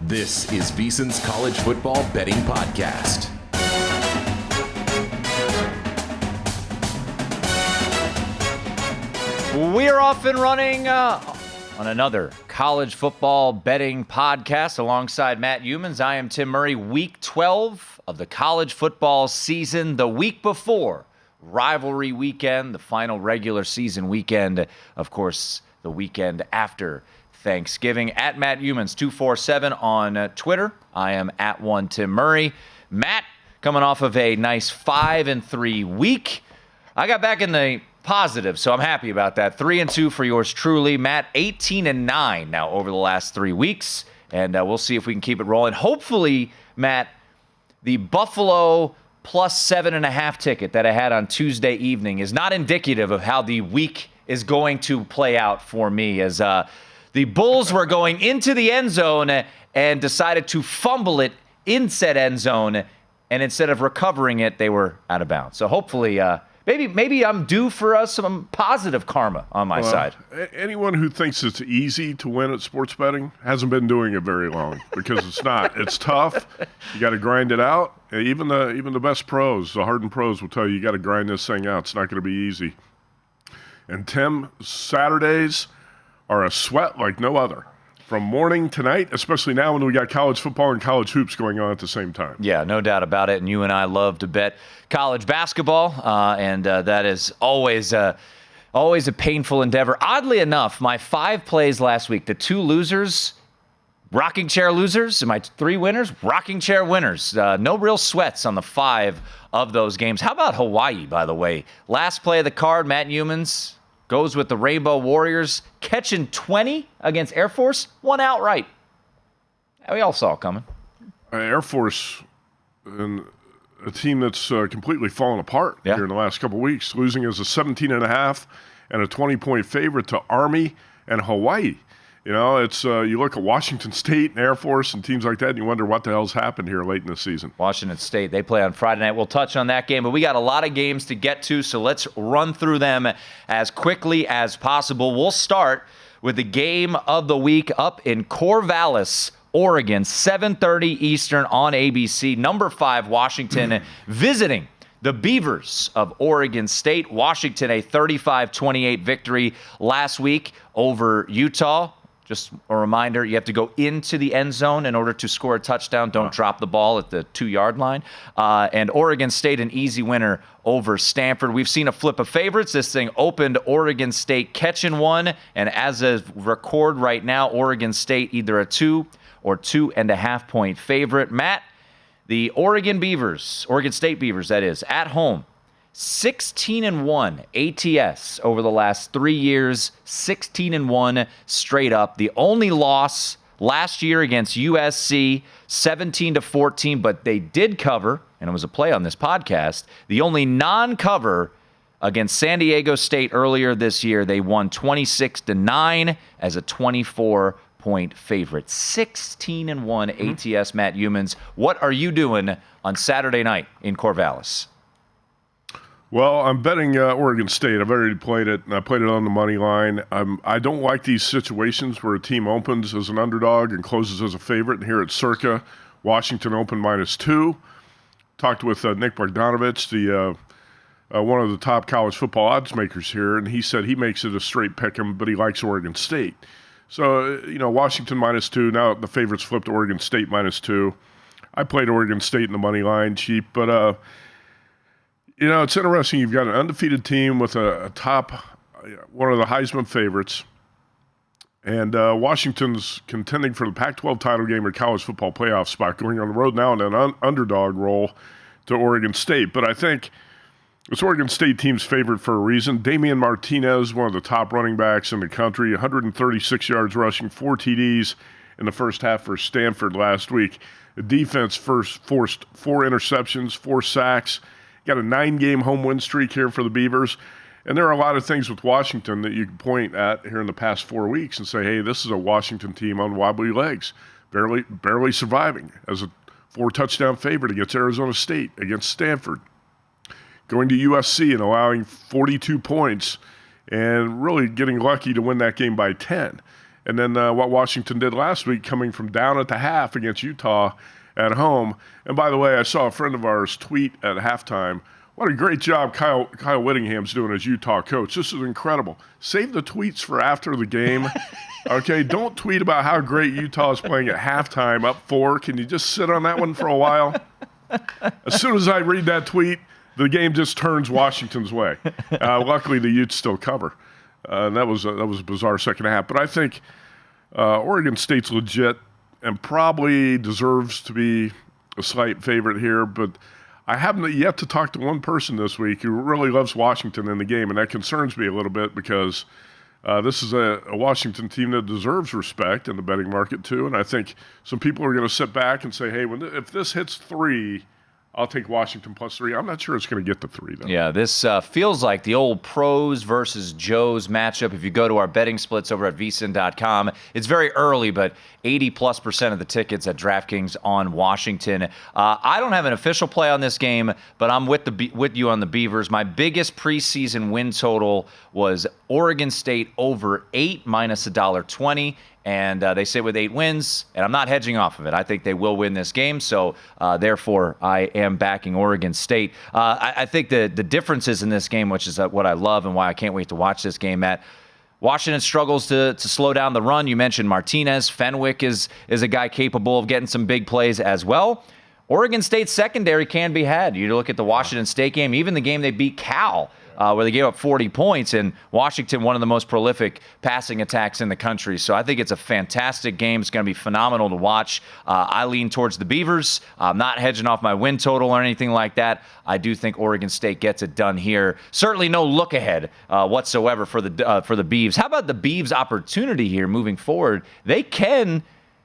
This is VSiN's College Football Betting Podcast. We're off and running on another college football betting podcast alongside Matt Youmans. I am Tim Murray. Week 12 of the college football season, the week before rivalry weekend, the final regular season weekend, of course, the weekend after Thanksgiving. At Matt Youmans 247 on Twitter. I am at one Tim Murray. Matt, coming off of a nice 5-3 week. I got back in the positive, so I'm happy about that. 3-2 for yours truly. Matt, 18-9 now over the last 3 weeks, and we'll see if we can keep it rolling. Hopefully, Matt, the Buffalo plus 7.5 ticket that I had on Tuesday evening is not indicative of how the week is going to play out for me, as the Bulls were going into the end zone and decided to fumble it in said end zone, and instead of recovering it, they were out of bounds. So hopefully, maybe I'm due for some positive karma on my side. Anyone who thinks it's easy to win at sports betting hasn't been doing it very long, because it's not. It's tough. You got to grind it out. Even the best pros, the hardened pros, will tell you got to grind this thing out. It's not going to be easy. And Tim, Saturdays are a sweat like no other. From morning to night, especially now when we got college football and college hoops going on at the same time. Yeah, no doubt about it. And you and I love to bet college basketball, and that is always a painful endeavor. Oddly enough, my 5 plays last week, the 2 losers, rocking chair losers, and my 3 winners, rocking chair winners. No real sweats on the 5 of those games. How about Hawaii, by the way? Last play of the card, Matt Youmans goes with the Rainbow Warriors, catching 20 against Air Force, won outright. We all saw it coming. Air Force, and a team that's completely fallen apart here in the last couple of weeks, losing as a 17.5 and a 20-point favorite to Army and Hawaii. You know, it's you look at Washington State and Air Force and teams like that, and you wonder what the hell's happened here late in the season. Washington State, they play on Friday night. We'll touch on that game, but we got a lot of games to get to, so let's run through them as quickly as possible. We'll start with the game of the week up in Corvallis, Oregon, 7:30 Eastern on ABC. Number 5, Washington, visiting the Beavers of Oregon State. Washington, a 35-28 victory last week over Utah. Just a reminder, you have to go into the end zone in order to score a touchdown. Don't drop the ball at the 2-yard line. And Oregon State, an easy winner over Stanford. We've seen a flip of favorites. This thing opened Oregon State catching 1. And as of record right now, Oregon State either a 2 or 2.5 point favorite. Matt, the Oregon State Beavers, that is, at home, 16-1 ATS over the last 3 years, 16-1 straight up. The only loss last year against USC, 17-14, but they did cover, and it was a play on this podcast. The only non-cover against San Diego State earlier this year, they won 26-9 as a 24-point favorite. 16-1 ATS. Matt Youmans, what are you doing on Saturday night in Corvallis? Well, I'm betting Oregon State. I've already played it, and I played it on the money line. I don't like these situations where a team opens as an underdog and closes as a favorite. And here at Circa, Washington opened -2. Talked with Nick Bogdanovich, the one of the top college football odds makers here, and he said he makes it a straight pick'em, but he likes Oregon State. So, Washington -2. Now the favorites flipped to Oregon State -2. I played Oregon State in the money line cheap, but it's interesting. You've got an undefeated team with a top, one of the Heisman favorites, and Washington's contending for the Pac-12 title game or college football playoff spot, going on the road now in an underdog role to Oregon State. But I think this Oregon State team's favored for a reason. Damian Martinez, one of the top running backs in the country, 136 yards rushing, 4 TDs in the first half for Stanford last week. The defense forced 4 interceptions, 4 sacks. Got a 9-game home win streak here for the Beavers. And there are a lot of things with Washington that you can point at here in the past 4 weeks and say, hey, this is a Washington team on wobbly legs, barely surviving as a 4-touchdown favorite against Arizona State, against Stanford, going to USC and allowing 42 points and really getting lucky to win that game by 10. And then what Washington did last week, coming from down at the half against Utah at home. And by the way, I saw a friend of ours tweet at halftime, what a great job Kyle Whittingham's doing as Utah coach. This is incredible. Save the tweets for after the game. Okay, don't tweet about how great Utah is playing at halftime, up 4. Can you just sit on that one for a while? As soon as I read that tweet, the game just turns Washington's way. Luckily, the Utes still cover. And that was a bizarre second half. But I think Oregon State's legit and probably deserves to be a slight favorite here. But I haven't yet to talk to one person this week who really loves Washington in the game, and that concerns me a little bit because this is a Washington team that deserves respect in the betting market too. And I think some people are going to sit back and say, hey, if this hits 3, I'll take Washington plus 3. I'm not sure it's going to get to 3, though. Yeah, this feels like the old pros versus Joes matchup. If you go to our betting splits over at VSiN.com, it's very early, but 80+% of the tickets at DraftKings on Washington. I don't have an official play on this game, but I'm with you on the Beavers. My biggest preseason win total was Oregon State over 8 minus $1.20. And they sit with 8 wins, and I'm not hedging off of it. I think they will win this game, so therefore I am backing Oregon State. I think the differences in this game, which is what I love and why I can't wait to watch this game, Matt, Washington struggles to slow down the run. You mentioned Martinez. Fenwick is a guy capable of getting some big plays as well. Oregon State's secondary can be had. You look at the Washington State game, even the game they beat Cal, where they gave up 40 points, and Washington, one of the most prolific passing attacks in the country. So I think it's a fantastic game. It's going to be phenomenal to watch. I lean towards the Beavers. I'm not hedging off my win total or anything like that. I do think Oregon State gets it done here. Certainly no look ahead whatsoever for the Beavs. How about the Beavs' opportunity here moving forward? They can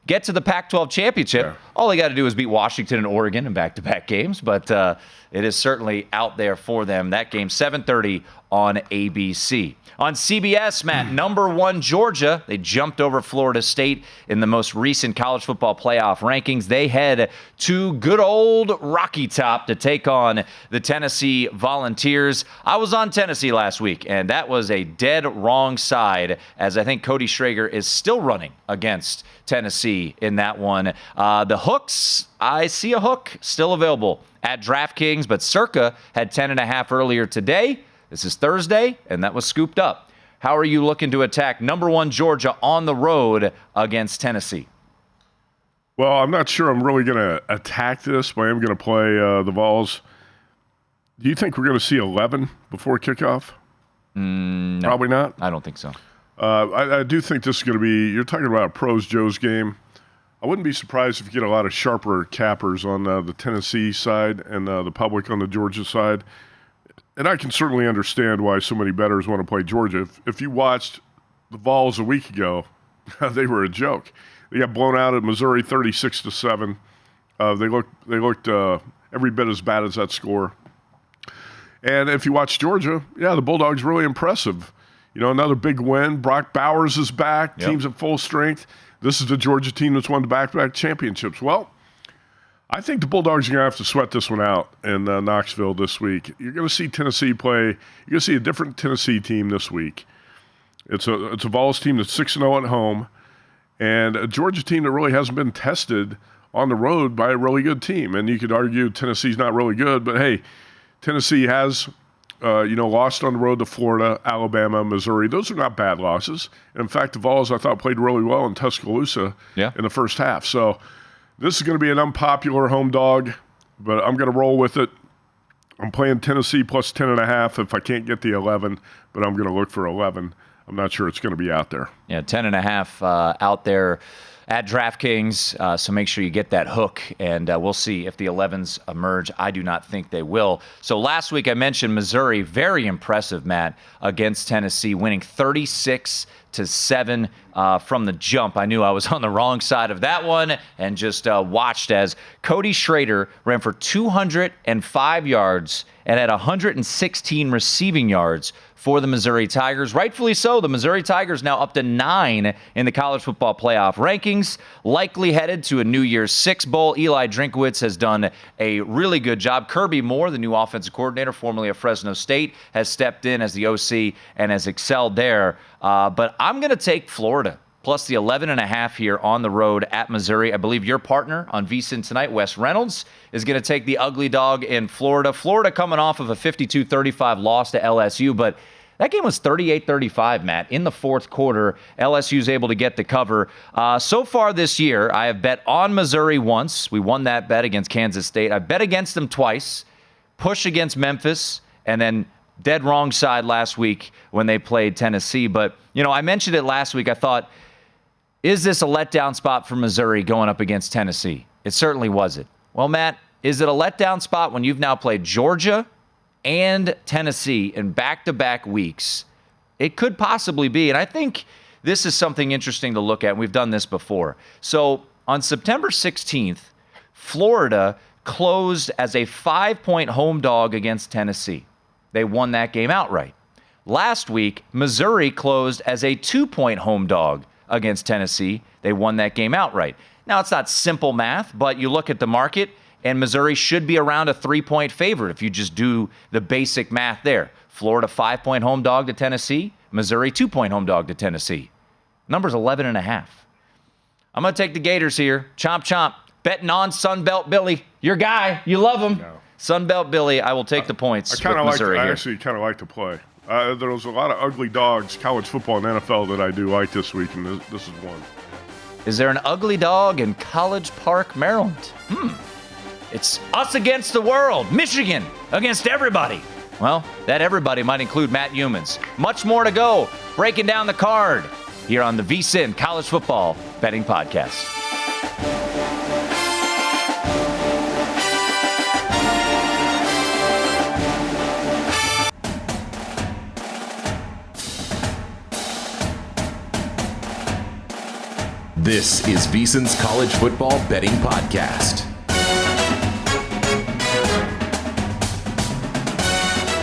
get to the Pac-12 championship. Yeah. All they got to do is beat Washington and Oregon in back-to-back games, but it is certainly out there for them. That game, 7:30 on ABC. On CBS, Matt, number 1 Georgia. They jumped over Florida State in the most recent college football playoff rankings. They head to good old Rocky Top to take on the Tennessee Volunteers. I was on Tennessee last week, and that was a dead wrong side, as I think Cody Schrager is still running against Tennessee in that one. The hooks, I see a hook still available at DraftKings, but Circa had 10.5 earlier today. This is Thursday, and that was scooped up. How are you looking to attack number 1 Georgia on the road against Tennessee? Well, I'm not sure I'm really going to attack this, but I am going to play the Vols. Do you think we're going to see 11 before kickoff? No, probably not. I don't think so. I do think this is going to be, you're talking about a pros-Joes game. I wouldn't be surprised if you get a lot of sharper cappers on the Tennessee side and the public on the Georgia side. And I can certainly understand why so many bettors want to play Georgia. If you watched the Vols a week ago, they were a joke. They got blown out at Missouri 36-7. They looked every bit as bad as that score. And if you watch Georgia, yeah, the Bulldogs really impressive. You know, another big win. Brock Bowers is back. Yep. Team's at full strength. This is the Georgia team that's won the back-to-back championships. Well, I think the Bulldogs are going to have to sweat this one out in Knoxville this week. You're going to see Tennessee play. You're going to see a different Tennessee team this week. It's a Vols team that's 6-0 at home, and a Georgia team that really hasn't been tested on the road by a really good team. And you could argue Tennessee's not really good, but hey, Tennessee has lost on the road to Florida, Alabama, Missouri. Those are not bad losses. And in fact, the Vols, I thought, played really well in Tuscaloosa in the first half. So this is going to be an unpopular home dog, but I'm going to roll with it. I'm playing Tennessee plus 10.5 if I can't get the 11, but I'm going to look for 11. I'm not sure it's going to be out there. Yeah, 10.5 out there at DraftKings, so make sure you get that hook, and we'll see if the 11s emerge. I do not think they will. So last week I mentioned Missouri, very impressive, Matt, against Tennessee, winning 36-7 from the jump. I knew I was on the wrong side of that one and just watched as Cody Schrader ran for 205 yards and had 116 receiving yards for the Missouri Tigers. Rightfully so. The Missouri Tigers now up to 9 in the college football playoff rankings, likely headed to a New Year's Six Bowl. Eli Drinkwitz has done a really good job. Kirby Moore, the new offensive coordinator, formerly of Fresno State, has stepped in as the OC and has excelled there. But I'm going to take Florida plus the 11.5 here on the road at Missouri. I believe your partner on VSiN tonight, Wes Reynolds, is going to take the ugly dog in Florida. Florida coming off of a 52-35 loss to LSU, but that game was 38-35, Matt. In the fourth quarter, LSU's able to get the cover. So far this year, I have bet on Missouri once. We won that bet against Kansas State. I bet against them twice, push against Memphis, and then dead wrong side last week when they played Tennessee. But, I mentioned it last week. I thought, is this a letdown spot for Missouri going up against Tennessee? It certainly wasn't. Well, Matt, is it a letdown spot when you've now played Georgia and Tennessee in back-to-back weeks? It could possibly be, and I think this is something interesting to look at. We've done this before. So on September 16th, Florida closed as a 5-point home dog against Tennessee. They won that game outright. Last week, Missouri closed as a 2-point home dog against Tennessee. They won that game outright. Now, it's not simple math, but you look at the market, and Missouri should be around a 3-point favorite if you just do the basic math there. Florida 5-point home dog to Tennessee. Missouri 2-point home dog to Tennessee. Number's 11.5. I'm going to take the Gators here. Chomp, chomp. Betting on Sunbelt Billy. Your guy. You love him. No. Sunbelt Billy. I will take the points with Missouri here. I actually kind of like to play. There's a lot of ugly dogs, college football and NFL, that I do like this week, and this is one. Is there an ugly dog in College Park, Maryland? It's us against the world. Michigan against everybody. Well, that everybody might include Matt Youmans. Much more to go. Breaking down the card here on the VSiN College Football Betting Podcast. This is VSiN's College Football Betting Podcast.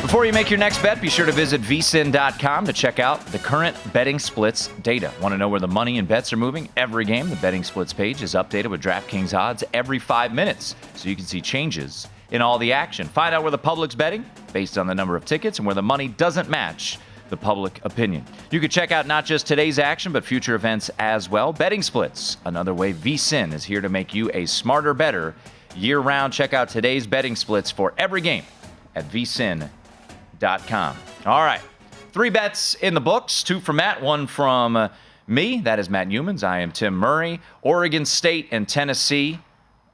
Before you make your next bet, be sure to visit vsin.com to check out the current betting splits data. Want to know where the money and bets are moving? Every game, the betting splits page is updated with DraftKings odds every 5 minutes, so you can see changes in all the action. Find out where the public's betting based on the number of tickets and where the money doesn't match the public opinion. You can check out not just today's action, but future events as well. Betting splits, another way VSiN is here to make you a smarter bettor year-round. Check out today's betting splits for every game at vsin.com. All right, 3 bets in the books, 2 from Matt, 1 from me. That is Matt Youmans. I am Tim Murray. Oregon State and Tennessee.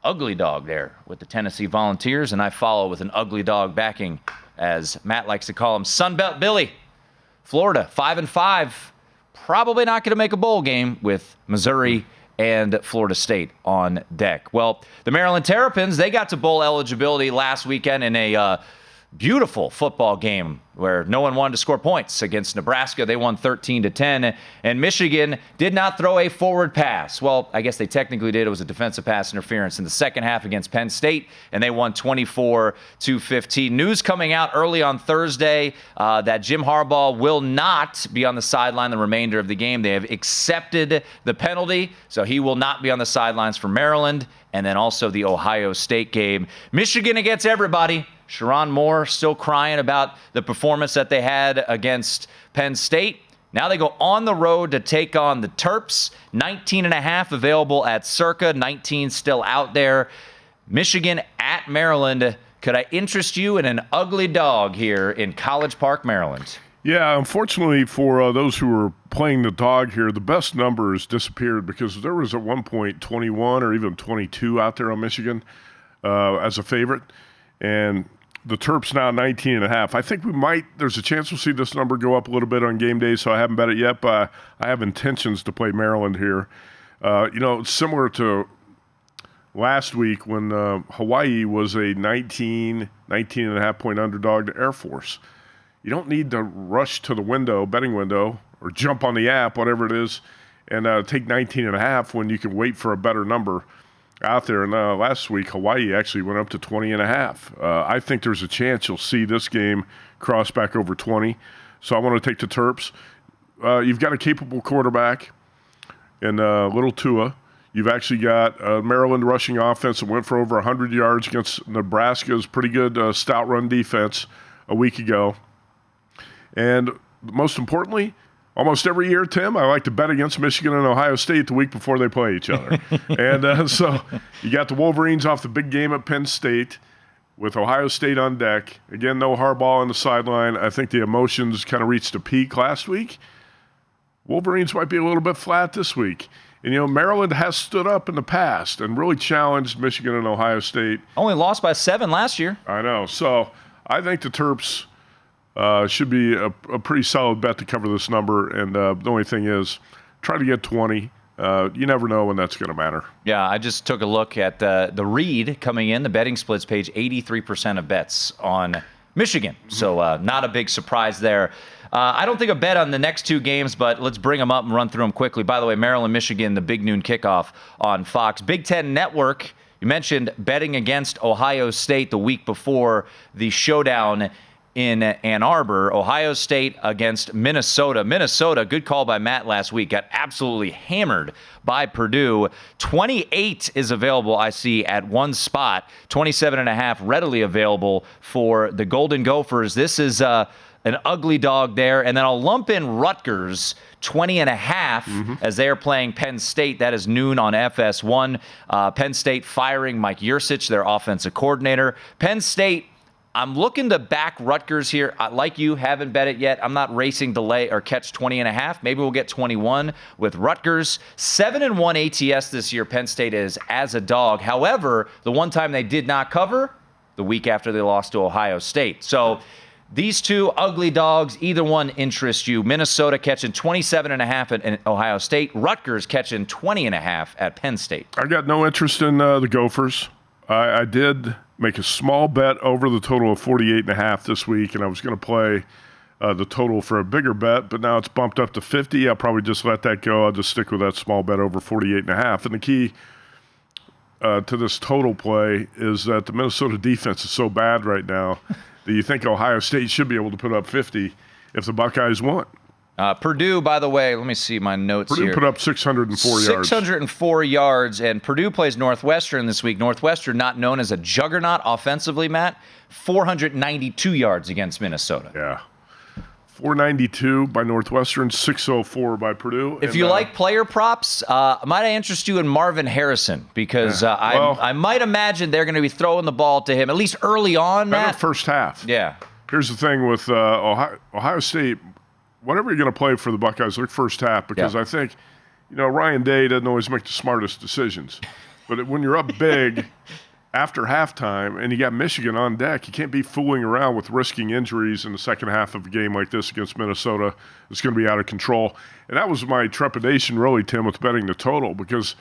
Ugly dog there with the Tennessee Volunteers, and I follow with an ugly dog backing, as Matt likes to call him, Sunbelt Billy. Florida, 5-5. Probably not going to make a bowl game with Missouri and Florida State on deck. Well, the Maryland Terrapins, they got to bowl eligibility last weekend in a beautiful football game where no one wanted to score points against Nebraska. They won 13-10, and Michigan did not throw a forward pass. Well, I guess they technically did. It was a defensive pass interference in the second half against Penn State, and they won 24-15. News coming out early on Thursday that Jim Harbaugh will not be on the sideline the remainder of the game. They have accepted the penalty, so he will not be on the sidelines for Maryland, and then also the Ohio State game. Michigan against everybody. Sharon Moore still crying about the performance that they had against Penn State. Now they go on the road to take on the Terps. 19.5 available at Circa. 19 still out there. Michigan at Maryland. Could I interest you in an ugly dog here in College Park, Maryland? Yeah, unfortunately for those who were playing the dog here, the best numbers disappeared because there was at one point 21 or even 22 out there on Michigan as a favorite. And the Terps now 19.5. I think there's a chance we'll see this number go up a little bit on game day, so I haven't bet it yet, but I have intentions to play Maryland here. It's similar to last week when Hawaii was a 19.5 point underdog to Air Force. You don't need to rush to the betting window, or jump on the app, whatever it is, and take 19.5 when you can wait for a better number out there. And last week, Hawaii actually went up to 20.5. I think there's a chance you'll see this game cross back over 20. So I want to take the Terps. You've got a capable quarterback in little Tua. You've actually got a Maryland rushing offense that went for over 100 yards against Nebraska's pretty good stout run defense a week ago. And most importantly, almost every year, Tim, I like to bet against Michigan and Ohio State the week before they play each other. And so you got the Wolverines off the big game at Penn State with Ohio State on deck. Again, no Harbaugh on the sideline. I think the emotions kind of reached a peak last week. Wolverines might be a little bit flat this week. And, Maryland has stood up in the past and really challenged Michigan and Ohio State. Only lost by 7 last year. I know. So I think the Terps should be a pretty solid bet to cover this number. And the only thing is, try to get 20. You never know when that's going to matter. Yeah, I just took a look at the read coming in, the betting splits page, 83% of bets on Michigan. So not a big surprise there. I don't think a bet on the next 2 games, but let's bring them up and run through them quickly. By the way, Maryland, Michigan, the big noon kickoff on Fox. Big Ten Network, you mentioned betting against Ohio State the week before the showdown in Ann Arbor. Ohio State against Minnesota. Minnesota, good call by Matt last week, got absolutely hammered by Purdue. 28 is available, I see, at one spot. 27.5 readily available for the Golden Gophers. This is an ugly dog there. And then I'll lump in Rutgers, 20.5 as they are playing Penn State. That is noon on FS1. Penn State firing Mike Yurcich, their offensive coordinator. Penn State, I'm looking to back Rutgers here. Like you, haven't bet it yet. I'm not racing to lay or catch 20.5. Maybe we'll get 21 with Rutgers. 7-1 ATS this year, Penn State is as a dog. However, the one time they did not cover, the week after they lost to Ohio State. So these 2 ugly dogs, either one interests you. Minnesota catching 27.5 at Ohio State. Rutgers catching 20.5 at Penn State. I got no interest in the Gophers. I did make a small bet over the total of 48.5 this week, and I was going to play the total for a bigger bet, but now it's bumped up to 50. I'll probably just let that go. I'll just stick with that small bet over 48.5. And the key to this total play is that the Minnesota defense is so bad right now that you think Ohio State should be able to put up 50 if the Buckeyes won. Purdue, by the way, let me see my notes here. Purdue put up 604 yards. 604 yards, and Purdue plays Northwestern this week. Northwestern, not known as a juggernaut offensively, Matt, 492 yards against Minnesota. Yeah. 492 by Northwestern, 604 by Purdue. If you like player props, might I interest you in Marvin Harrison? Because I might imagine they're going to be throwing the ball to him, at least early on, Matt. First half. Yeah. Here's the thing with Ohio State. Whatever you're going to play for the Buckeyes, look first half, because I think, Ryan Day doesn't always make the smartest decisions. But when you're up big after halftime and you got Michigan on deck, you can't be fooling around with risking injuries in the second half of a game like this against Minnesota. It's going to be out of control. And that was my trepidation, really, Tim, with betting the total, because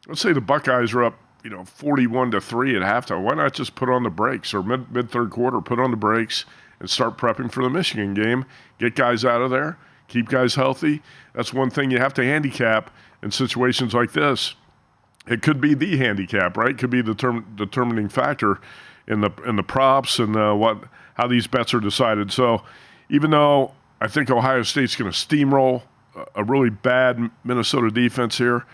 let's say the Buckeyes are up, 41-3 at halftime. Why not just put on the brakes, or mid-third quarter, put on the brakes and start prepping for the Michigan game, get guys out of there, keep guys healthy. That's one thing you have to handicap in situations like this. It could be the handicap, right? It could be the determining factor in the props and how these bets are decided. So even though I think Ohio State's going to steamroll a really bad Minnesota defense here,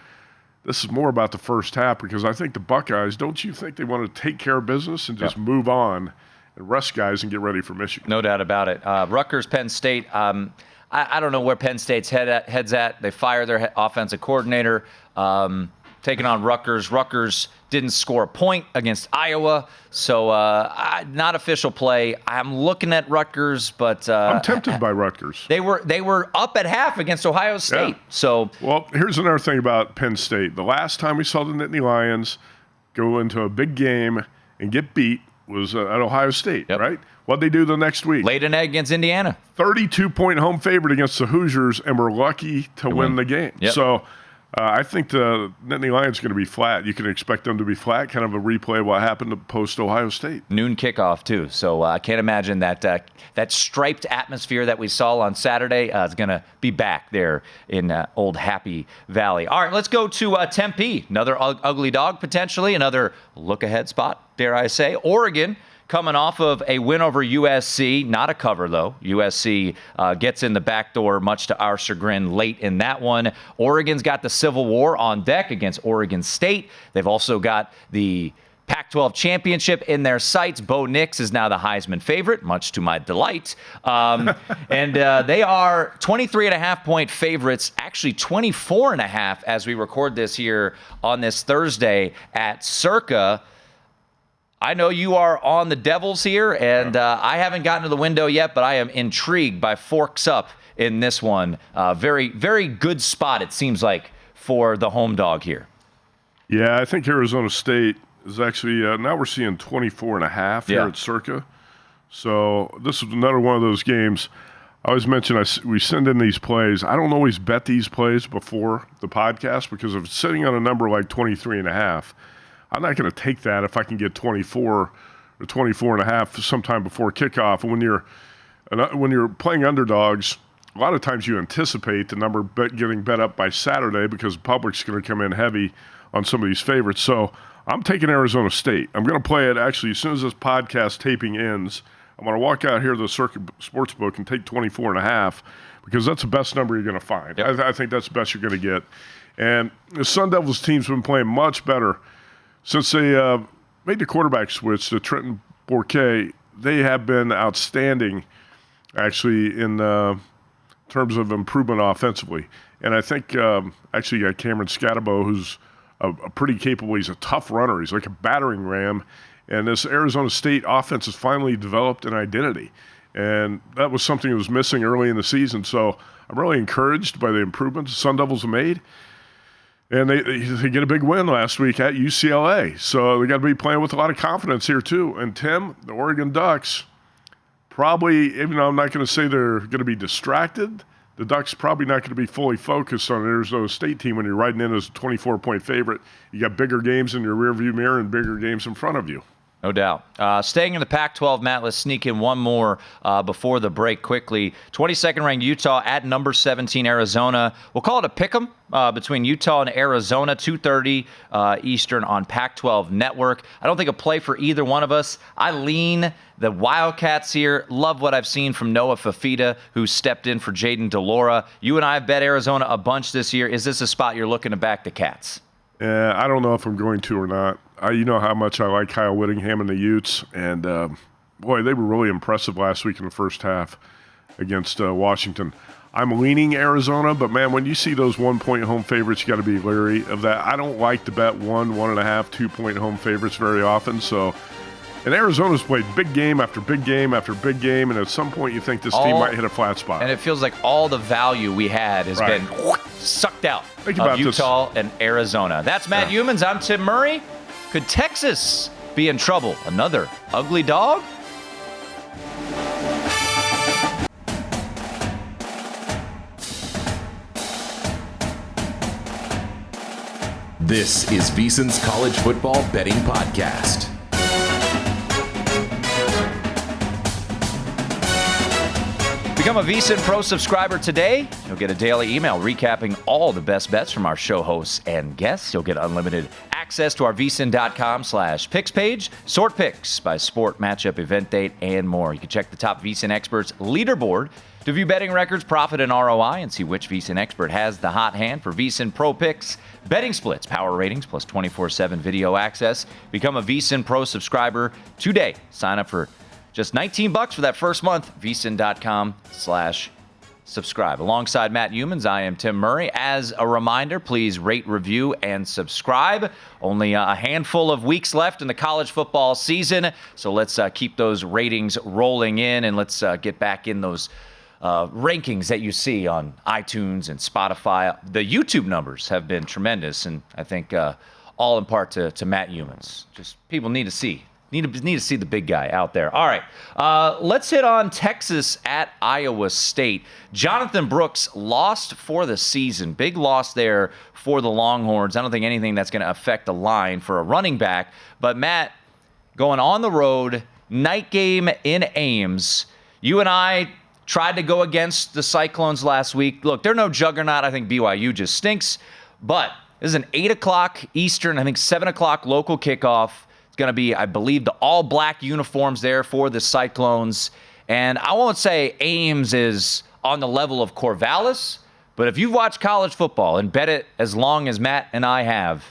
this is more about the first half, because I think the Buckeyes, don't you think they want to take care of business and just move on and rest guys and get ready for Michigan? No doubt about it. Rutgers, Penn State. I don't know where Penn State's head's at. They fired their offensive coordinator, taking on Rutgers. Rutgers didn't score a point against Iowa, so not official play. I'm looking at Rutgers, but I'm tempted by Rutgers. They were up at half against Ohio State. Yeah. So well, here's another thing about Penn State. The last time we saw the Nittany Lions go into a big game and get beat was at Ohio State, right? What'd they do the next week? Laid an egg against Indiana. 32-point home favorite against the Hoosiers, and were lucky to win the game. Yep. So I think the Nittany Lions are going to be flat. You can expect them to be flat, kind of a replay of what happened to post-Ohio State. Noon kickoff, too. So I can't imagine that striped atmosphere that we saw on Saturday is going to be back there in old Happy Valley. All right, let's go to Tempe. Another ugly dog, potentially. Another look-ahead spot, dare I say. Oregon, coming off of a win over USC, not a cover though. USC gets in the back door, much to our chagrin, late in that one. Oregon's got the Civil War on deck against Oregon State. They've also got the Pac-12 championship in their sights. Bo Nix is now the Heisman favorite, much to my delight. And they are 23.5-point favorites, actually 24.5 as we record this here on this Thursday at Circa. I know you are on the Devils here, and I haven't gotten to the window yet, but I am intrigued by Forks Up in this one. Very, very good spot, it seems like, for the home dog here. Yeah, I think Arizona State is actually, now we're seeing 24.5 here at Circa. So this is another one of those games. I always mention we send in these plays. I don't always bet these plays before the podcast because if it's sitting on a number like 23.5, I'm not going to take that if I can get 24 or 24.5 sometime before kickoff. And when you're playing underdogs, a lot of times you anticipate the number getting bet up by Saturday because the public's going to come in heavy on some of these favorites. So I'm taking Arizona State. I'm going to play it actually as soon as this podcast taping ends. I'm going to walk out here to the Circuit Sportsbook and take 24.5 because that's the best number you're going to find. Yep. I think that's the best you're going to get. And the Sun Devils team's been playing much better since they made the quarterback switch to Trenton Bourquet. They have been outstanding, actually, in terms of improvement offensively. And I think actually you got Cameron Scatabo, who's a pretty capable. He's a tough runner. He's like a battering ram. And this Arizona State offense has finally developed an identity. And that was something that was missing early in the season. So I'm really encouraged by the improvements the Sun Devils have made. And they get a big win last week at UCLA. So they got to be playing with a lot of confidence here, too. And Tim, the Oregon Ducks, probably, even though I'm not going to say they're going to be distracted, the Ducks probably not going to be fully focused on an Arizona State team when you're riding in as a 24-point favorite. You got bigger games in your rearview mirror and bigger games in front of you. No doubt. Staying in the Pac-12, Matt, let's sneak in one more before the break quickly. 22nd ranked Utah at number 17 Arizona. We'll call it a pick'em between Utah and Arizona, 2:30 Eastern on Pac-12 Network. I don't think a play for either one of us. I lean the Wildcats here. Love what I've seen from Noah Fafita, who stepped in for Jaden DeLora. You and I have bet Arizona a bunch this year. Is this a spot you're looking to back the Cats? I don't know if I'm going to or not. You know how much I like Kyle Whittingham and the Utes, and boy, they were really impressive last week in the first half against Washington. I'm leaning Arizona, but man, when you see those 1-point home favorites, you got to be leery of that. I don't like to bet 1.5, 2-point home favorites very often. So, and Arizona's played big game after big game after big game, and at some point you think this team might hit a flat spot. And it feels like all the value we had has been sucked out of Utah and Arizona. That's Matt Youmans. I'm Tim Murray. Could Texas be in trouble? Another ugly dog? This is VSiN's College Football Betting Podcast. Become a VSiN Pro subscriber today. You'll get a daily email recapping all the best bets from our show hosts and guests. You'll get unlimited access to our vsin.com/picks page, sort picks by sport, matchup, event date, and more. You can check the top VSiN experts leaderboard to view betting records, profit, and ROI, and see which VSiN expert has the hot hand for VSiN Pro picks, betting splits, power ratings, plus 24/7 video access. Become a VSiN Pro subscriber today. Sign up for just $19 for that first month, vsin.com/subscribe. Alongside Matt Youmans, I am Tim Murray. As a reminder, please rate, review, and subscribe. Only a handful of weeks left in the college football season, so let's keep those ratings rolling in, and let's get back in those rankings that you see on iTunes and Spotify. The YouTube numbers have been tremendous, and I think all in part to Matt Youmans. Just people need to see. Need to see the big guy out there. All right, let's hit on Texas at Iowa State. Jonathan Brooks lost for the season. Big loss there for the Longhorns. I don't think anything that's going to affect the line for a running back. But, Matt, going on the road, night game in Ames. You and I tried to go against the Cyclones last week. Look, they're no juggernaut. I think BYU just stinks. But this is an 8 o'clock Eastern, I think 7 o'clock local kickoff. Going to be, I believe, the all-black uniforms there for the Cyclones. And I won't say Ames is on the level of Corvallis, but if you've watched college football and bet it as long as Matt and I have,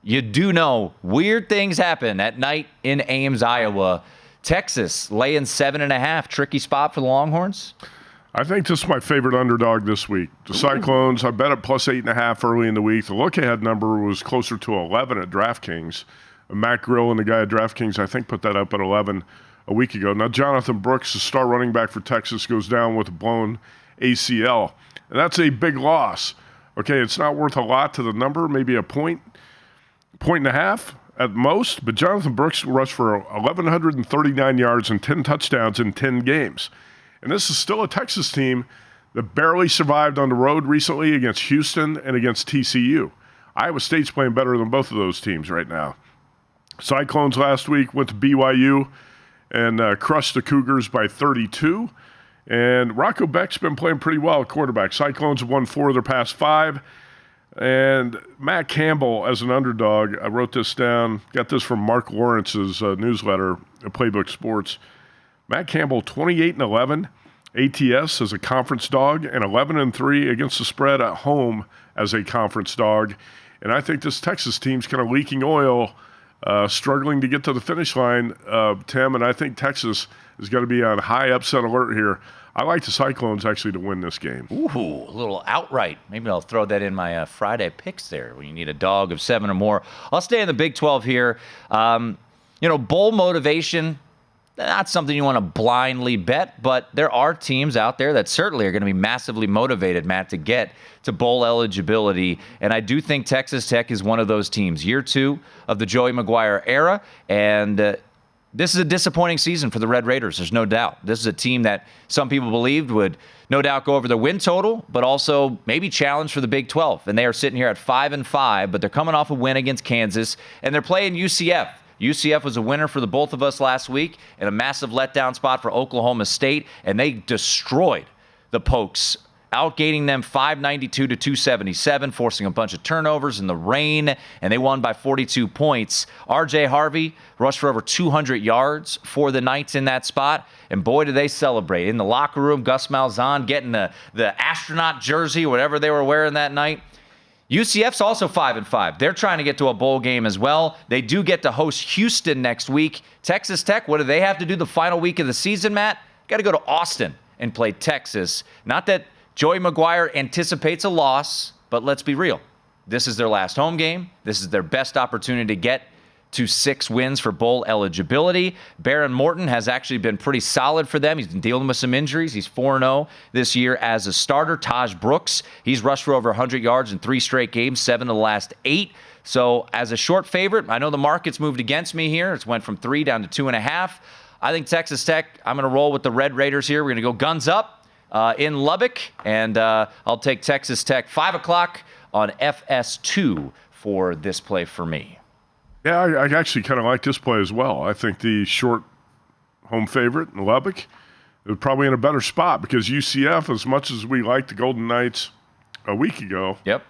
you do know weird things happen at night in Ames, Iowa. Texas laying 7.5. Tricky spot for the Longhorns? I think this is my favorite underdog this week. The Cyclones, I bet it plus 8.5 early in the week. The look-ahead number was closer to 11 at DraftKings. Matt Grill and the guy at DraftKings, I think, put that up at 11 a week ago. Now, Jonathan Brooks, the star running back for Texas, goes down with a blown ACL. And that's a big loss. Okay, it's not worth a lot to the number, maybe a point and a half at most. But Jonathan Brooks rushed for 1,139 yards and 10 touchdowns in 10 games. And this is still a Texas team that barely survived on the road recently against Houston and against TCU. Iowa State's playing better than both of those teams right now. Cyclones last week went to BYU and crushed the Cougars by 32. And Rocco Beck's been playing pretty well at quarterback. Cyclones have won 4 of their past 5. And Matt Campbell as an underdog, I wrote this down, got this from Mark Lawrence's newsletter, Playbook Sports. Matt Campbell, 28-11 ATS as a conference dog and 11-3 against the spread at home as a conference dog. And I think this Texas team's kind of leaking oil, struggling to get to the finish line, Tim, and I think Texas is going to be on high upset alert here. I like the Cyclones actually to win this game. Ooh, a little outright. Maybe I'll throw that in my Friday picks there when you need a dog of 7 or more. I'll stay in the Big 12 here. Bowl motivation, not something you want to blindly bet, but there are teams out there that certainly are going to be massively motivated, Matt, to get to bowl eligibility. And I do think Texas Tech is one of those teams. Year 2 of the Joey McGuire era, and this is a disappointing season for the Red Raiders, there's no doubt. This is a team that some people believed would no doubt go over the win total, but also maybe challenge for the Big 12. And they are sitting here at 5-5, but they're coming off a win against Kansas, and they're playing UCF. UCF was a winner for the both of us last week and a massive letdown spot for Oklahoma State, and they destroyed the Pokes, outgaining them 592 to 277, forcing a bunch of turnovers in the rain, and they won by 42 points. R.J. Harvey rushed for over 200 yards for the Knights in that spot, and boy, did they celebrate. In the locker room, Gus Malzahn getting the astronaut jersey, whatever they were wearing that night. UCF's also 5-5. They're trying to get to a bowl game as well. They do get to host Houston next week. Texas Tech, what do they have to do the final week of the season, Matt? Got to go to Austin and play Texas. Not that Joey McGuire anticipates a loss, but let's be real. This is their last home game. This is their best opportunity to get to 6 wins for bowl eligibility. Baron Morton has actually been pretty solid for them. He's been dealing with some injuries. He's 4-0 this year as a starter. Taj Brooks, he's rushed for over 100 yards in 3 straight games, 7 of the last 8. So as a short favorite, I know the market's moved against me here. It's went from 3 down to 2.5. I think Texas Tech, I'm going to roll with the Red Raiders here. We're going to go guns up in Lubbock, and I'll take Texas Tech 5 o'clock on FS2 for this play for me. Yeah, I actually kind of like this play as well. I think the short home favorite in Lubbock is probably in a better spot because UCF, as much as we liked the Golden Knights a week ago, yep,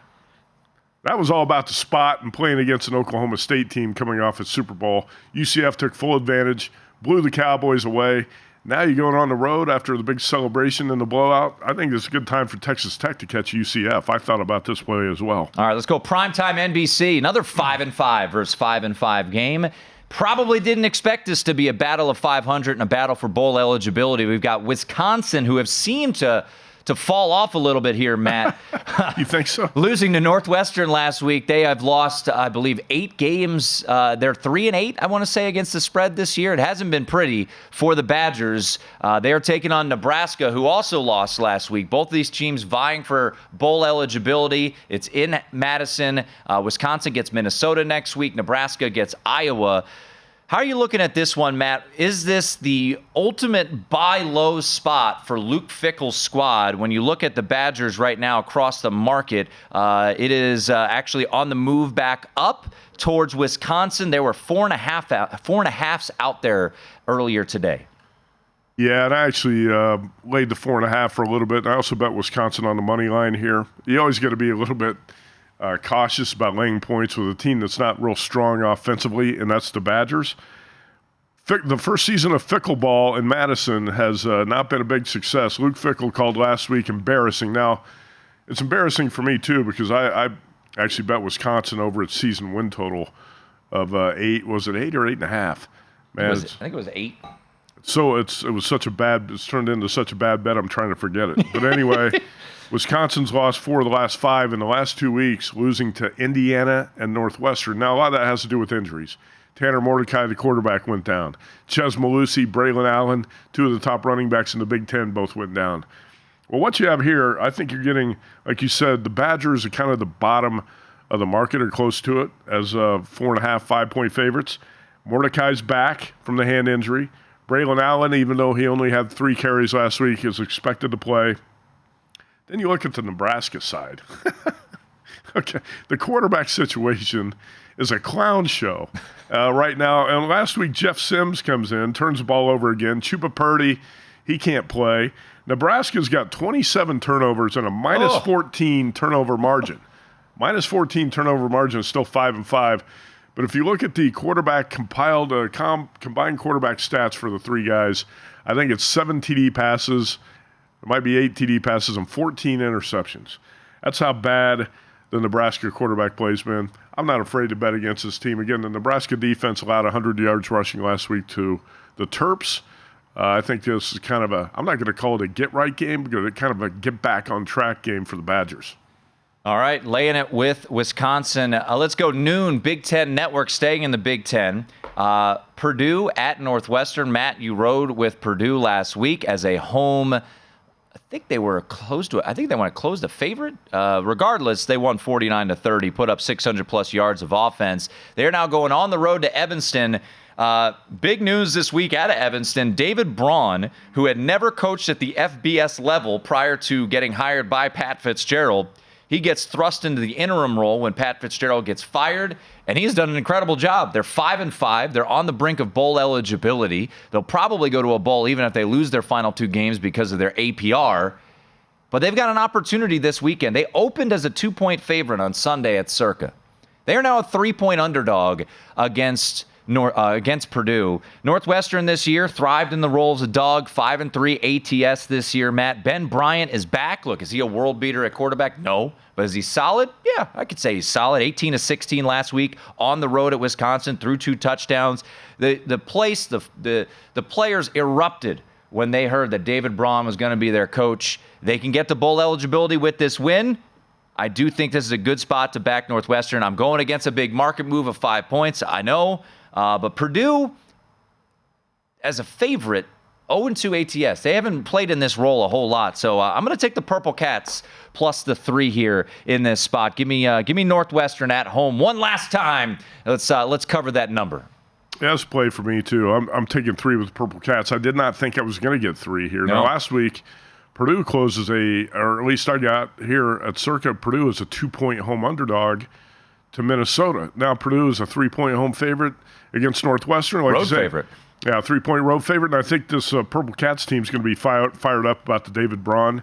that was all about the spot and playing against an Oklahoma State team coming off its Super Bowl. UCF took full advantage, blew the Cowboys away. Now you're going on the road after the big celebration and the blowout. I think it's a good time for Texas Tech to catch UCF. I thought about this play as well. All right, let's go primetime NBC. Another 5-5 versus 5-5 game. Probably didn't expect this to be a battle of 500 and a battle for bowl eligibility. We've got Wisconsin, who have seemed to fall off a little bit here, Matt. You think so? Losing to Northwestern last week. They have lost, I believe, 8 games. They're 3-8, I want to say, against the spread this year. It hasn't been pretty for the Badgers. They are taking on Nebraska, who also lost last week. Both of these teams vying for bowl eligibility. It's in Madison. Wisconsin gets Minnesota next week. Nebraska gets Iowa. How are you looking at this one, Matt? Is this the ultimate buy low spot for Luke Fickell's squad? When you look at the Badgers right now across the market, it is actually on the move back up towards Wisconsin. There were 4.5s out there earlier today. Yeah, and I actually laid the 4.5 for a little bit. I also bet Wisconsin on the money line here. You always got to be a little bit cautious about laying points with a team that's not real strong offensively, and that's the Badgers. The first season of Fickell ball in Madison has not been a big success. Luke Fickell called last week embarrassing. Now, it's embarrassing for me, too, because I actually bet Wisconsin over its season win total of 8. Was it 8 or 8.5? Man, I think it was 8. So it's turned into such a bad bet, I'm trying to forget it. But anyway, Wisconsin's lost 4 of the last 5 in the last 2 weeks, losing to Indiana and Northwestern. Now, a lot of that has to do with injuries. Tanner Mordecai, the quarterback, went down. Ches Malusi, Braylon Allen, 2 of the top running backs in the Big Ten, both went down. Well, what you have here, I think you're getting, like you said, the Badgers are kind of the bottom of the market or close to it as 4.5, 5-point favorites. Mordecai's back from the hand injury. Braylon Allen, even though he only had 3 carries last week, is expected to play. Then you look at the Nebraska side. Okay, the quarterback situation is a clown show right now. And last week, Jeff Sims comes in, turns the ball over again. Chupa Purdy, he can't play. Nebraska's got 27 turnovers and a minus 14 turnover margin. Minus 14 turnover margin is still 5-5. But if you look at the quarterback combined quarterback stats for the 3 guys, I think it's 7 TD passes. It might be 8 TD passes and 14 interceptions. That's how bad the Nebraska quarterback play's been. I'm not afraid to bet against this team. Again, the Nebraska defense allowed 100 yards rushing last week to the Terps. I think this is kind of I'm not going to call it a get-right game, but it's kind of a get-back-on-track game for the Badgers. All right, laying it with Wisconsin. Let's go noon. Big Ten Network staying in the Big Ten. Purdue at Northwestern. Matt, you rode with Purdue last week as a home. I think they want to close the favorite. Regardless, they won 49-30, put up 600-plus yards of offense. They're now going on the road to Evanston. Big news this week out of Evanston. David Braun, who had never coached at the FBS level prior to getting hired by Pat Fitzgerald, he gets thrust into the interim role when Pat Fitzgerald gets fired, and he's done an incredible job. They're 5-5. They're on the brink of bowl eligibility. They'll probably go to a bowl even if they lose their final 2 games because of their APR. But they've got an opportunity this weekend. They opened as a 2-point favorite on Sunday at Circa. They are now a 3-point underdog against Purdue. Northwestern this year thrived in the role as a dog, 5-3 ATS this year, Matt. Ben Bryant is back. Look, is he a world beater at quarterback? No. But is he solid? Yeah, I could say he's solid. 18-16 last week on the road at Wisconsin, threw 2 touchdowns. The players erupted when they heard that David Braun was going to be their coach. They can get to bowl eligibility with this win. I do think this is a good spot to back Northwestern. I'm going against a big market move of 5 points, I know. But Purdue, as a favorite, 0-2 ATS. They haven't played in this role a whole lot. So I'm going to take the Purple Cats plus the 3 here in this spot. Give me Northwestern at home one last time. Let's cover that number. Yeah, that's a play for me, too. I'm taking 3 with the Purple Cats. I did not think I was going to get 3 here. No. Now, last week, Purdue closes or at least I got here at Circa, Purdue is a 2-point home underdog to Minnesota. Now, Purdue is a 3-point home favorite against Northwestern. Like road favorite. Yeah, 3-point road favorite. And I think this Purple Cats team is going to be fired up about the David Braun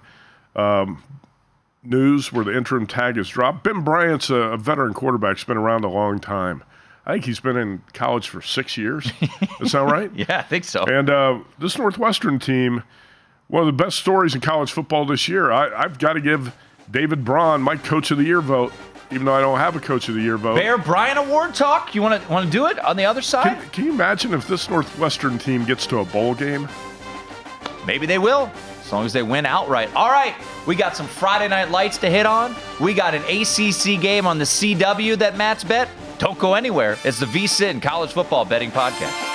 news where the interim tag is dropped. Ben Bryant's a veteran quarterback. He's been around a long time. I think he's been in college for 6 years. Is that right? Yeah, I think so. And this Northwestern team, one of the best stories in college football this year. I've got to give David Braun my Coach of the Year vote, even though I don't have a Coach of the Year vote. Bear Bryant Award talk? You want to do it on the other side? Can you imagine if this Northwestern team gets to a bowl game? Maybe they will, as long as they win outright. All right, we got some Friday Night Lights to hit on. We got an ACC game on the CW that Matt's bet. Don't go anywhere. It's the VSiN College Football Betting Podcast.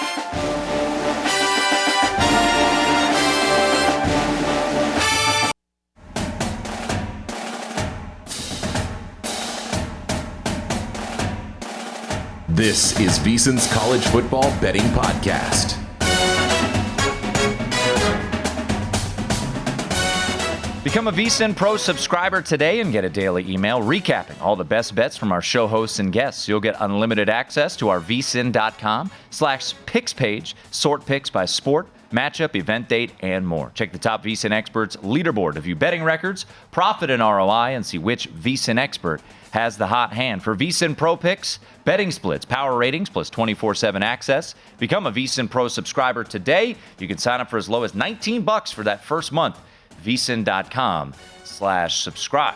This is VSiN's College Football Betting Podcast. Become a VSiN Pro subscriber today and get a daily email recapping all the best bets from our show hosts and guests. You'll get unlimited access to our vsin.com/picks page, sort picks by sport, matchup, event date, and more. Check the top VSiN experts leaderboard to view betting records, profit and ROI, and see which VSiN expert has the hot hand. For VSiN Pro picks, betting splits, power ratings, plus 24/7 access. Become a VSiN Pro subscriber today. You can sign up for as low as $19 for that first month. vsin.com/subscribe.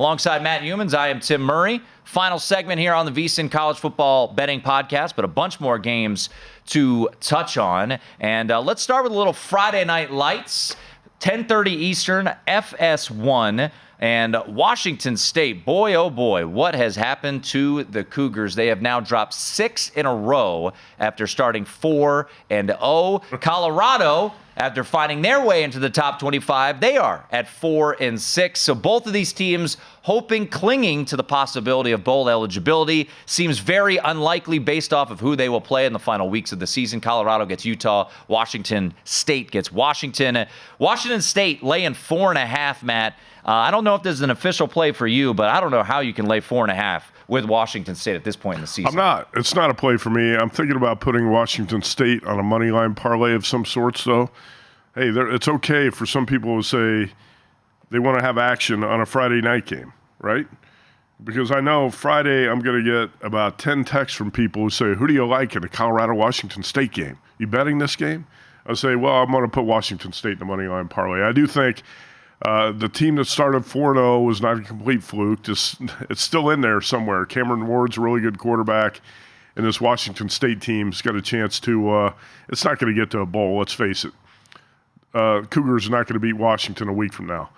Alongside Matt Youmans, I am Tim Murray. Final segment here on the VSiN College Football Betting Podcast, but a bunch more games to touch on. And let's start with a little Friday Night Lights. 10:30 Eastern, FS1, and Washington State. Boy, oh boy, what has happened to the Cougars? They have now dropped 6 in a row after starting 4-0. Colorado, after finding their way into the top 25, they are at 4-6. So both of these teams clinging to the possibility of bowl eligibility. Seems very unlikely based off of who they will play in the final weeks of the season. Colorado gets Utah. Washington State gets Washington. Washington State laying 4.5, Matt. I don't know if this is an official play for you, but I don't know how you can lay 4.5 with Washington State at this point in the season. I'm not. It's not a play for me. I'm thinking about putting Washington State on a money line parlay of some sorts, though. Hey, it's okay for some people to say they want to have action on a Friday night game, right? Because I know Friday I'm going to get about 10 texts from people who say, who do you like in a Colorado-Washington State game? You betting this game? I say, well, I'm going to put Washington State in the money line parlay. I do think the team that started 4-0 was not a complete fluke. It's still in there somewhere. Cameron Ward's a really good quarterback, and this Washington State team's got a chance to it's not going to get to a bowl, let's face it. Cougars are not going to beat Washington a week from now.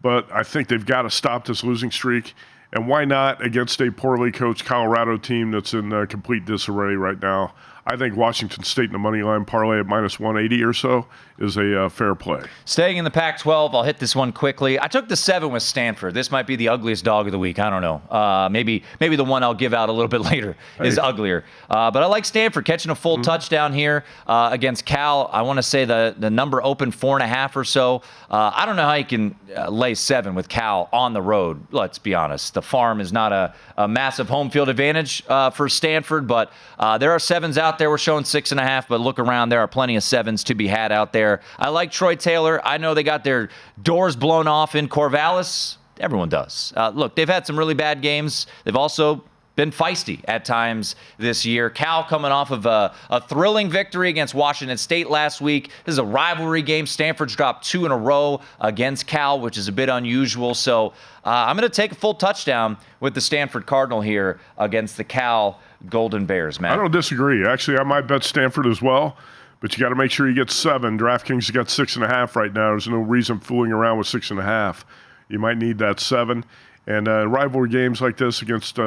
But I think they've got to stop this losing streak. And why not against a poorly coached Colorado team that's in complete disarray right now? I think Washington State in the money line parlay at minus 180 or so is a fair play. Staying in the Pac-12, I'll hit this one quickly. I took the 7 with Stanford. This might be the ugliest dog of the week. I don't know. Maybe the one I'll give out a little bit later is uglier. But I like Stanford catching a full touchdown here against Cal. I want to say the number opened 4.5 or so. I don't know how you can lay 7 with Cal on the road. Let's be honest. The farm is not a massive home field advantage for Stanford, but there are 7s out there. We're showing 6.5, but look around. There are plenty of 7s to be had out there. I like Troy Taylor. I know they got their doors blown off in Corvallis. Everyone does. Look, they've had some really bad games. They've also been feisty at times this year. Cal coming off of a thrilling victory against Washington State last week. This is a rivalry game. Stanford's dropped 2 in a row against Cal, which is a bit unusual. So I'm going to take a full touchdown with the Stanford Cardinal here against the Cal Golden Bears, man. I don't disagree. Actually, I might bet Stanford as well, but you got to make sure you get 7. DraftKings has got 6.5 right now. There's no reason fooling around with 6.5. You might need that 7. And rivalry games like this against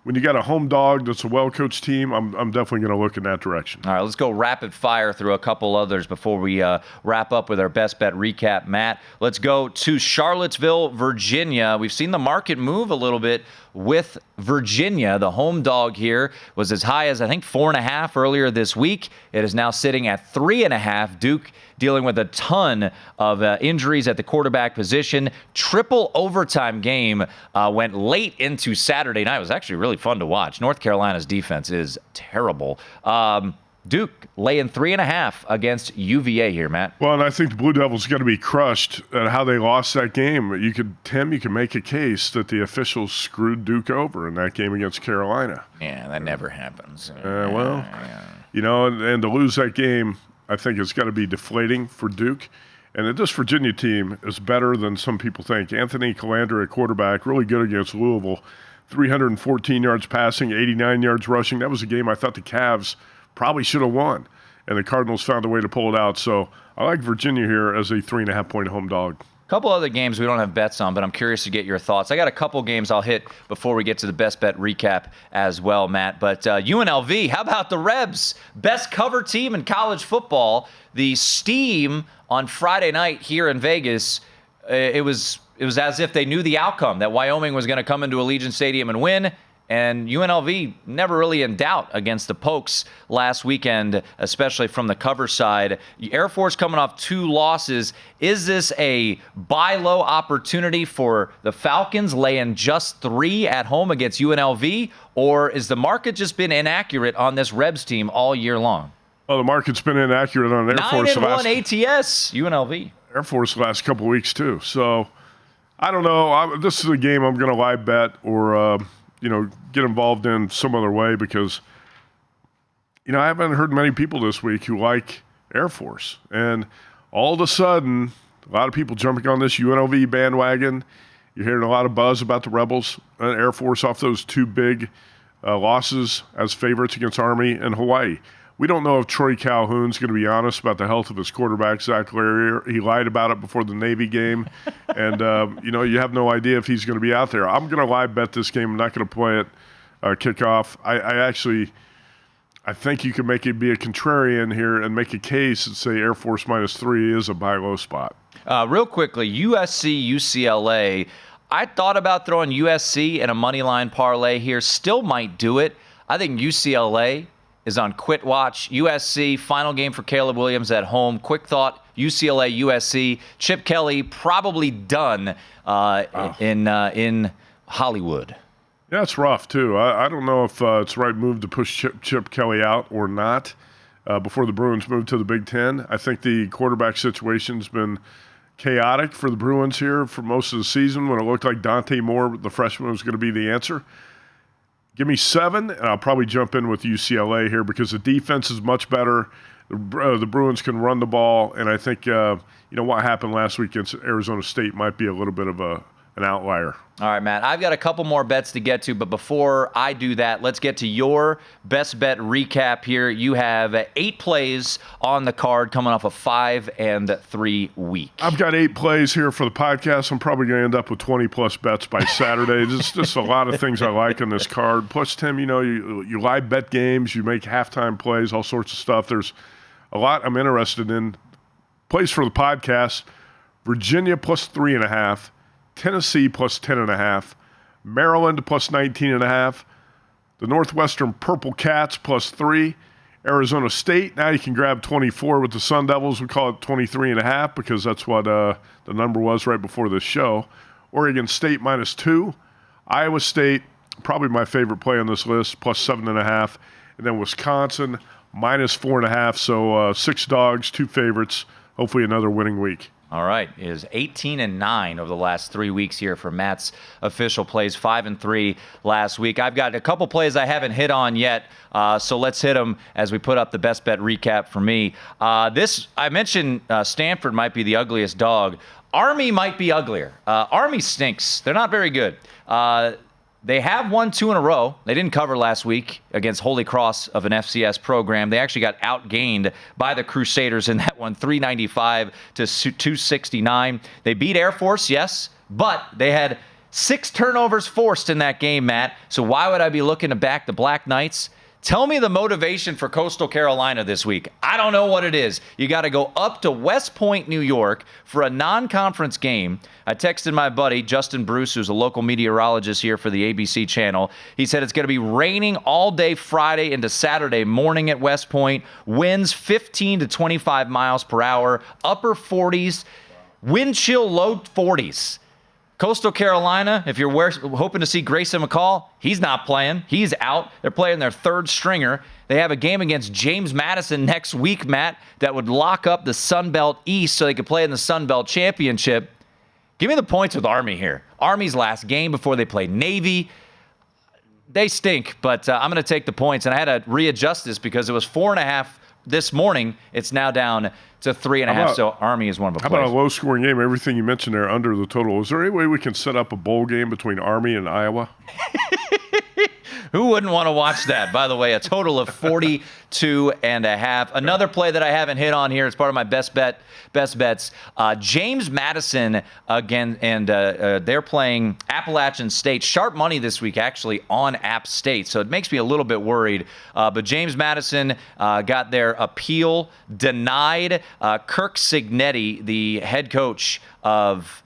when you got a home dog that's a well-coached team, I'm definitely going to look in that direction. All right, let's go rapid fire through a couple others before we wrap up with our best bet recap. Matt, let's go to Charlottesville, Virginia. We've seen the market move a little bit with Virginia. The home dog here was as high as, I think, 4.5 earlier this week. It is now sitting at 3.5. Duke dealing with a ton of injuries at the quarterback position. Triple overtime game went late into Saturday night. It was actually really fun to watch. North Carolina's defense is terrible. Duke laying 3.5 against UVA here, Matt. Well, and I think the Blue Devils got to be crushed at how they lost that game. You could make a case that the officials screwed Duke over in that game against Carolina. Yeah, that never happens. You know, and to lose that game, I think it's got to be deflating for Duke. And this Virginia team is better than some people think. Anthony Calandra at quarterback, really good against Louisville. 314 yards passing, 89 yards rushing. That was a game I thought the Cavs probably should have won, and the Cardinals found a way to pull it out. So I like Virginia here as a 3.5-point home dog. A couple other games we don't have bets on, but I'm curious to get your thoughts. I got a couple games I'll hit before we get to the best bet recap as well, Matt. But UNLV, how about the Rebs? Best cover team in college football. The steam on Friday night here in Vegas, it was as if they knew the outcome, that Wyoming was going to come into Allegiant Stadium and win. And UNLV never really in doubt against the Pokes last weekend, especially from the cover side. Air Force coming off 2 losses. Is this a buy low opportunity for the Falcons laying just 3 at home against UNLV? Or is the market just been inaccurate on this Rebs team all year long? Well, the market's been inaccurate on Air Force. 9-1 ATS, UNLV. Air Force the last couple of weeks, too. So, I don't know. This is a game I'm going to live bet or get involved in some other way because, I haven't heard many people this week who like Air Force. And all of a sudden, a lot of people jumping on this UNLV bandwagon. You're hearing a lot of buzz about the Rebels and Air Force off those two big losses as favorites against Army and Hawaii. We don't know if Troy Calhoun's going to be honest about the health of his quarterback, Zach Larrier. He lied about it before the Navy game. And, you have no idea if he's going to be out there. I'm going to live bet this game. I'm not going to play it kickoff. I think you can make it be a contrarian here and make a case and say Air Force -3 is a buy low spot. Real quickly, USC, UCLA. I thought about throwing USC in a money line parlay here. Still might do it. I think UCLA is on quit watch. USC, final game for Caleb Williams at home. Quick thought, UCLA, USC. Chip Kelly probably done in Hollywood. Yeah, it's rough, too. I don't know if it's the right move to push Chip Kelly out or not before the Bruins move to the Big Ten. I think the quarterback situation's been chaotic for the Bruins here for most of the season when it looked like Dante Moore, the freshman, was going to be the answer. Give me 7, and I'll probably jump in with UCLA here because the defense is much better. The Bruins can run the ball, and I think what happened last week against Arizona State might be a little bit of an outlier. All right, Matt, I've got a couple more bets to get to, but before I do that, let's get to your best bet recap here. You have 8 plays on the card coming off a 5-3 week. I've got 8 plays here for the podcast. I'm probably going to end up with 20-plus bets by Saturday. There's just a lot of things I like on this card. Plus, Tim, you live bet games, you make halftime plays, all sorts of stuff. There's a lot I'm interested in. Plays for the podcast, Virginia plus 3.5. Tennessee plus 10.5, Maryland plus 19.5, the Northwestern Purple Cats plus 3, Arizona State. Now you can grab 24 with the Sun Devils. We call it 23.5 because that's what the number was right before this show. Oregon State -2, Iowa State, probably my favorite play on this list, plus 7.5, and then Wisconsin -4.5. So 6 dogs, 2 favorites. Hopefully another winning week. All right, it is 18-9 over the last 3 weeks here for Matt's official plays, 5-3 last week. I've got a couple plays I haven't hit on yet, so let's hit them as we put up the best bet recap for me. I mentioned Stanford might be the ugliest dog. Army might be uglier. Army stinks. They're not very good. They have won 2 in a row. They didn't cover last week against Holy Cross of an FCS program. They actually got outgained by the Crusaders in that one, 395 to 269. They beat Air Force, yes, but they had 6 turnovers forced in that game, Matt. So why would I be looking to back the Black Knights? Tell me the motivation for Coastal Carolina this week. I don't know what it is. You got to go up to West Point, New York for a non-conference game. I texted my buddy, Justin Bruce, who's a local meteorologist here for the ABC channel. He said it's going to be raining all day Friday into Saturday morning at West Point. Winds 15 to 25 miles per hour, upper 40s, wind chill low 40s. Coastal Carolina, if you're hoping to see Grayson McCall, he's not playing. He's out. They're playing their 3rd stringer. They have a game against James Madison next week, Matt, that would lock up the Sun Belt East so they could play in the Sun Belt Championship. Give me the points with Army here. Army's last game before they play Navy. They stink, but I'm going to take the points. And I had to readjust this because it was 4.5 this morning. It's now down to 3.5, so Army is one of the plays. How about a low-scoring game? Everything you mentioned there under the total. Is there any way we can set up a bowl game between Army and Iowa? Who wouldn't want to watch that? By the way, a total of 42.5. Another play that I haven't hit on here as part of my best bets. James Madison again, and they're playing Appalachian State. Sharp money this week, actually, on App State. So it makes me a little bit worried. But James Madison got their appeal denied. Kirk Cignetti, the head coach of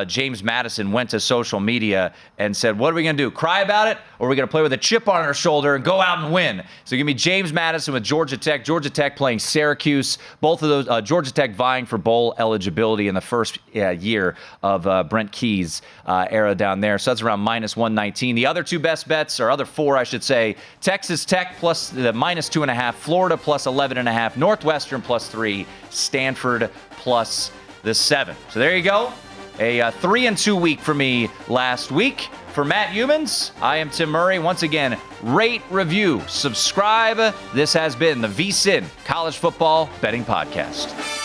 James Madison, went to social media and said, what are we going to do? Cry about it? Or are we going to play with a chip on our shoulder and go out and win? So give me James Madison with Georgia Tech. Georgia Tech playing Syracuse. Both of those, Georgia Tech vying for bowl eligibility in the first year of Brent Key's era down there. So that's around -119. The other 2 best bets, or other 4, I should say, Texas Tech plus the -2.5, Florida plus 11.5, Northwestern plus 3, Stanford plus the 7. So there you go. A 3-2 week for me last week. For Matt Youmans, I am Tim Murray. Once again, rate, review, subscribe. This has been the VSiN College Football Betting Podcast.